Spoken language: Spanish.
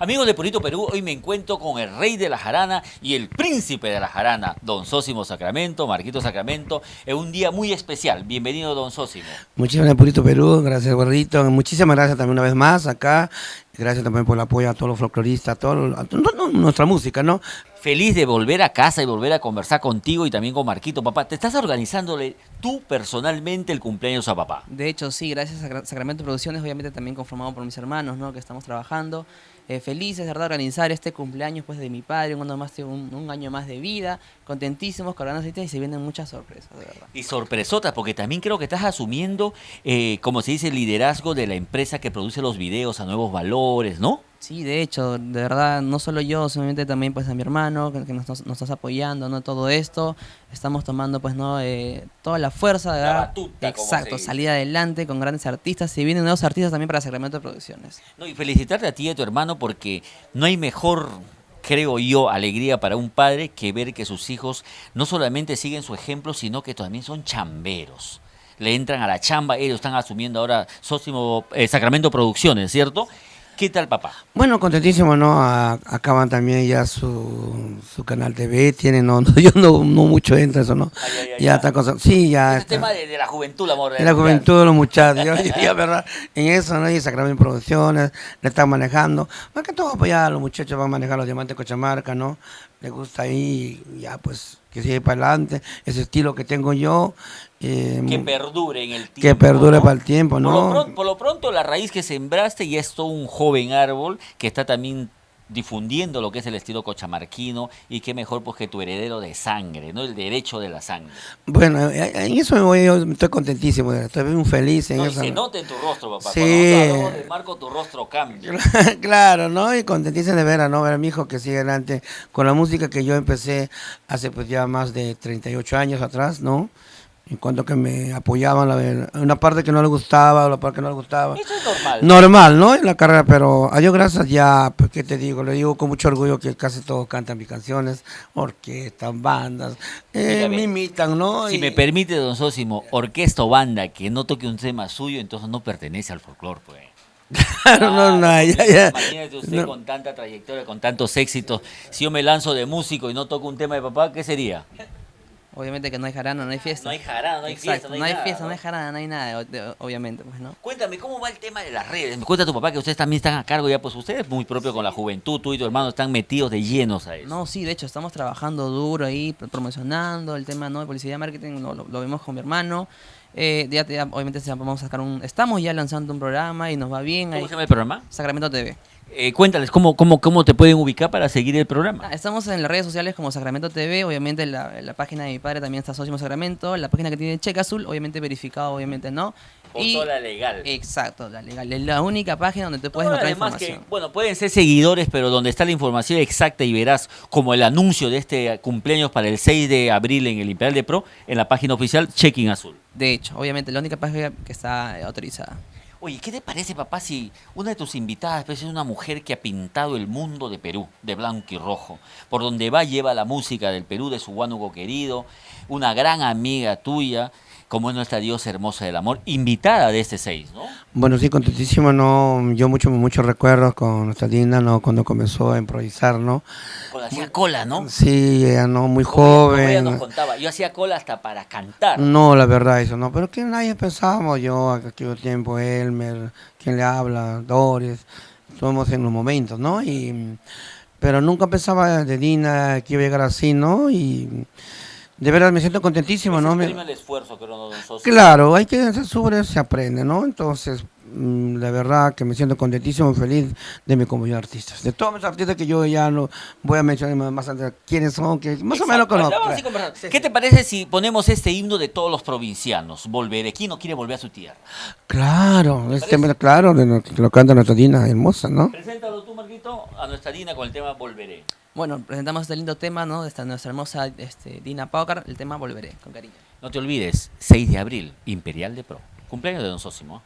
Amigos de Purito Perú, hoy me encuentro con el rey de la jarana y el príncipe de la jarana, don Zósimo Sacramento, Marquito Sacramento, en un día muy especial. Bienvenido, don Zósimo. Muchísimas gracias, Purito Perú, gracias, gordito. Muchísimas gracias también una vez más acá. Gracias también por el apoyo a todos los folcloristas, nuestra música, ¿no? Feliz de volver a casa y volver a conversar contigo y también con Marquito. Papá, ¿te estás organizándole tú personalmente el cumpleaños a papá? De hecho, sí, gracias a Sacramento Producciones, obviamente también conformado por mis hermanos, ¿no? Que estamos trabajando. Felices, de verdad, organizar este cumpleaños pues de mi padre, un año más de vida, contentísimos, cargando y se vienen muchas sorpresas, de verdad. Y sorpresotas, porque también creo que estás asumiendo, como se dice, el liderazgo de la empresa que produce los videos a nuevos valores, ¿no? Sí, de hecho, de verdad, no solo yo, solamente también pues a mi hermano, que nos está apoyando, ¿no? Todo esto, estamos tomando pues, ¿no? Toda la fuerza, de La verdad. batuta, como Exacto, se dice. salir adelante con grandes artistas, y vienen nuevos artistas también para Sacramento Producciones. No, y felicitarte a ti y a tu hermano porque no hay mejor, creo yo, alegría para un padre que ver que sus hijos no solamente siguen su ejemplo, sino que también son chamberos. Le entran a la chamba, ellos están asumiendo ahora Zósimo, Sacramento Producciones, ¿cierto? ¿Qué tal, papá? Bueno, contentísimo, ¿no? Acaban también ya su canal TV, tienen, no, yo no mucho entra eso, ¿no? Ya está cosa, sí, ya Ese está. tema de la juventud, amor. En la juventud de los muchachos, ya, verdad, en eso, ¿no? Y Sacramento Producciones, le están manejando. Más que todo, pues ya los muchachos van a manejar los diamantes Cochamarca, ¿no? Les gusta ahí, ya pues, que sigue para adelante, ese estilo que tengo yo. Que perdure en el tiempo. Que perdure ¿no? para el tiempo, ¿no? Por lo pronto, la raíz que sembraste ya es todo un joven árbol que está también difundiendo lo que es el estilo cochamarquino, y qué mejor pues que tu heredero de sangre, ¿no? El derecho de la sangre. Bueno, en eso yo estoy contentísimo, estoy muy feliz en No, y eso. se nota en tu rostro, papá. Sí. Cuando hablamos de Marco, tu rostro cambia. Claro, ¿no? Y contentísimo de ver a, ¿no? Ver a mi hijo que sigue adelante con la música que yo empecé hace pues ya más de 38 años atrás, ¿no? En cuanto que me apoyaban, una parte que no le gustaba, o la parte que no le gustaba. Eso es normal. Normal, ¿no? En la carrera, pero a Dios gracias ya, pues, ¿qué te digo? Le digo con mucho orgullo que casi todos cantan mis canciones, orquestas, bandas, Dígame, me imitan, ¿no? Si me permite, don Zósimo, orquesta o banda que no toque un tema suyo, entonces no pertenece al folclore, pues. Claro, no, ya. Imagínese usted No. con tanta trayectoria, con tantos éxitos. Si yo me lanzo de músico y no toco un tema de papá, ¿qué sería? Obviamente que no hay jarana, no hay fiesta. No hay jarana, no hay Exacto, fiesta, no hay nada, fiesta, ¿no? no hay jarana, no hay nada, obviamente, pues, ¿no? Cuéntame, ¿cómo va el tema de las redes? Me cuenta tu papá que ustedes también están a cargo ya, pues ustedes muy propio con la juventud, tú y tu hermano están metidos de llenos a eso. No, sí, de hecho, estamos trabajando duro ahí, promocionando el tema, ¿no? De publicidad y marketing, lo vemos con mi hermano. Obviamente vamos a sacar estamos ya lanzando un programa y nos va bien. ¿Cómo Ahí, se llama el programa? Sacramento TV. Cuéntales, ¿cómo te pueden ubicar para seguir el programa? Estamos en las redes sociales como Sacramento TV, obviamente la página de mi padre también está Zósimo Sacramento, la página que tiene Cheque Azul, obviamente verificado, obviamente no. Por la legal. Exacto, la legal. Es la única página donde te puedes Todas encontrar las demás información. que, bueno, pueden ser seguidores, pero donde está la información exacta y verás como el anuncio de este cumpleaños para el 6 de abril en el Imperial de Pro, en la página oficial Checking Azul. De hecho, obviamente, la única página que está autorizada. Oye, ¿qué te parece, papá, si una de tus invitadas pues, es una mujer que ha pintado el mundo de Perú, de blanco y rojo? Por donde va lleva la música del Perú, de su Huánuco querido, una gran amiga tuya, como es nuestra diosa hermosa del amor, invitada de este 6, ¿no? Bueno, sí, contentísimo, ¿no? Yo muchos recuerdos con nuestra Dina, ¿no? Cuando comenzó a improvisar, ¿no? Cuando hacía cola, ¿no? Sí, ella, ¿no? Muy Como ella nos joven. contaba, yo hacía cola hasta para cantar. No, la verdad, eso no. Pero que nadie pensábamos, yo, aquel tiempo, Elmer, quien le habla, Doris, somos en los momentos, ¿no? Pero nunca pensaba de Dina que iba a llegar así, ¿no? Y de verdad me siento contentísimo, ¿no? Exprima el esfuerzo que uno nosotros. Claro, hay que hacer sobre, se aprende, ¿no? Entonces, la verdad que me siento contentísimo y feliz de mi comunidad de artistas. De todos mis artistas que yo ya no voy a mencionar más antes quiénes son, que más o menos conozco. Vamos así conversando. ¿Qué te parece si ponemos este himno de todos los provincianos? Volveré. ¿Quién no quiere volver a su tierra? Claro, claro, que lo canta nuestra Dina hermosa, ¿no? Preséntalo tú, Marquito, a nuestra Dina con el tema Volveré. Bueno, presentamos este lindo tema, ¿no? De nuestra hermosa Dina Paucar, el tema Volveré, con cariño. No te olvides, 6 de abril, Imperial de Pro. Cumpleaños de don Zósimo.